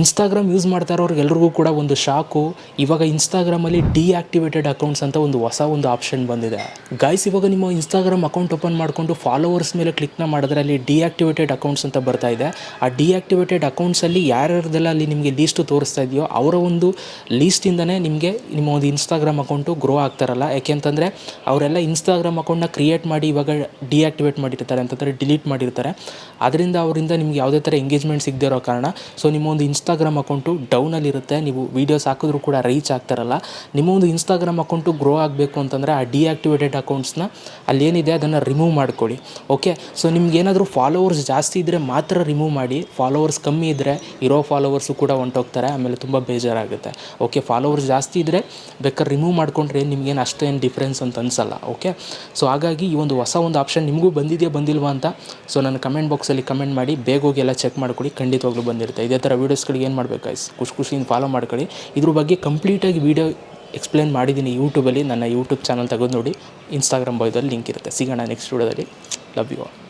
Instagram use ಮಾಡ್ತಾ ಇರೋರಿಗೆಲ್ರಿಗೂ ಕೂಡ ಒಂದು ಶಾಕು. ಇವಾಗ ಇನ್ಸ್ಟಾಗ್ರಾಮಲ್ಲಿ ಡಿಆಕ್ಟಿವೇಟೆಡ್ ಅಕೌಂಟ್ಸ್ ಅಂತ ಹೊಸ ಆಪ್ಷನ್ ಬಂದಿದೆ ಗೈಸ್. ಇವಾಗ ನಿಮ್ಮ ಇನ್ಸ್ಟಾಗ್ರಾಮ್ ಅಕೌಂಟ್ ಓಪನ್ ಮಾಡಿಕೊಂಡು ಫಾಲೋವರ್ಸ್ ಮೇಲೆ ಕ್ಲಿಕ್ನ ಮಾಡಿದ್ರೆ ಅಲ್ಲಿ ಡಿಆಕ್ಟಿವೇಟೆಡ್ ಅಕೌಂಟ್ಸ್ ಅಂತ ಬರ್ತಾ ಇದೆ. ಆ ಡಿಆಕ್ಟಿವೇಟೆಡ್ ಅಕೌಂಟ್ಸಲ್ಲಿ ಯಾರ್ಯಾರ್ದೆಲ್ಲ ಅಲ್ಲಿ ನಿಮಗೆ ಲೀಸ್ಟು ತೋರಿಸ್ತಾ ಇದೆಯೋ ಅವರ ಒಂದು ಲೀಸ್ಟಿಂದನೇ ನಿಮಗೆ ನಿಮ್ಮ ಒಂದು ಇನ್ಸ್ಟಾಗ್ರಾಮ್ ಅಕೌಂಟು ಗ್ರೋ ಆಗ್ತಾರಲ್ಲ. ಯಾಕೆಂತಂದರೆ ಅವರೆಲ್ಲ ಇನ್ಸ್ಟಾಗ್ರಾಮ್ ಅಕೌಂಟ್ನ ಕ್ರಿಯೇಟ್ ಮಾಡಿ ಇವಾಗ ಡಿಆಕ್ಟಿವೇಟ್ ಮಾಡಿರ್ತಾರೆ, ಅಂತಂದರೆ ಡಿಲೀಟ್ ಮಾಡಿರ್ತಾರೆ. ಅದರಿಂದ ಅವರಿಂದ ನಿಮ್ಗೆ ಯಾವುದೇ ಥರ ಎಂಗೇಜ್ಮೆಂಟ್ ಸಿಗದೇ ಇರೋ ಕಾರಣ ಸೊ ನಿಮ್ಮ ಒಂದು ಇನ್ಸ್ಟಾಗ್ರಾಮ್ ಅಕೌಂಟು ಡೌನಲ್ಲಿರುತ್ತೆ. ನೀವು ವೀಡಿಯೋಸ್ ಹಾಕಿದ್ರೂ ಕೂಡ ರೀಚ್ ಆಗ್ತಾರಲ್ಲ. ನಿಮ್ಮ ಒಂದು ಇನ್ಸ್ಟಾಗ್ರಾಮ್ ಅಕೌಂಟು ಗ್ರೋ ಆಗಬೇಕು ಅಂತಂದರೆ ಆ ಡಿಆಕ್ಟಿವೇಟೆಡ್ ಅಕೌಂಟ್ಸ್ನ ಅಲ್ಲೇನಿದೆ ಅದನ್ನು ರಿಮೂವ್ ಮಾಡ್ಕೊಳ್ಳಿ. ಓಕೆ, ಸೊ ನಿಮ್ಗೇನಾದರೂ ಫಾಲೋವರ್ಸ್ ಜಾಸ್ತಿ ಇದ್ದರೆ ಮಾತ್ರ ರಿಮೂವ್ ಮಾಡಿ. ಫಾಲೋವರ್ಸ್ ಕಮ್ಮಿ ಇದ್ದರೆ ಇರೋ ಫಾಲೋವರ್ಸು ಕೂಡ ಹೊಂಟೋಗ್ತಾರೆ, ಆಮೇಲೆ ತುಂಬ ಬೇಜಾರಾಗುತ್ತೆ. ಓಕೆ, ಫಾಲೋವರ್ಸ್ ಜಾಸ್ತಿ ಇದ್ದರೆ ಬೇಕಾದ್ರೆ ರಿಮೂವ್ ಮಾಡ್ಕೊಂಡ್ರೆ ನಿಮಗೇನು ಅಷ್ಟೇನು ಡಿಫ್ರೆನ್ಸ್ ಅಂತ ಅನಿಸಲ್ಲ. ಓಕೆ, ಸೊ ಹಾಗಾಗಿ ಈ ಒಂದು ಹೊಸ ಆಪ್ಷನ್ ನಿಮಗೂ ಬಂದಿದೆಯಾ ಬಂದಿಲ್ವಾ ಅಂತ ಸೊ ನನ್ನ ಕಮೆಂಟ್ ಬಾಕ್ಸಲ್ಲಿ ಕಮೆಂಟ್ ಮಾಡಿ. ಬೇಗ ಹೋಗಿ ಎಲ್ಲ ಚೆಕ್ ಮಾಡ್ಕೊಳ್ಳಿ, ಖಂಡಿತವಾಗ್ಲೂ ಬಂದಿರುತ್ತೆ. ಇದೇ ಥರ ವೀಡಿಯೋಸ್ಗಳಿಗೆ ಏನು ಮಾಡಬೇಕು ಗೈಸ್, ಖುಷಿಯಿಂದ ಫಾಲೋ ಮಾಡ್ಕೊಳ್ಳಿ. ಇದ್ರ ಬಗ್ಗೆ ಕಂಪ್ಲೀಟಾಗಿ ವೀಡಿಯೋ ಎಕ್ಸ್ಪ್ಲೇನ್ ಮಾಡಿದ್ದೀನಿ ಯೂಟ್ಯೂಬಲ್ಲಿ. ನನ್ನ ಯೂಟ್ಯೂಬ್ ಚಾನಲ್ ತೆಗೆದು ನೋಡಿ, ಇನ್ಸ್ಟಾಗ್ರಾಮ್ ಬಾಯ್ದಲ್ಲಿ ಲಿಂಕ್ ಇರುತ್ತೆ. ಸಿಗೋಣ ನೆಕ್ಸ್ಟ್ ವೀಡಿಯೋದಲ್ಲಿ. Love you all.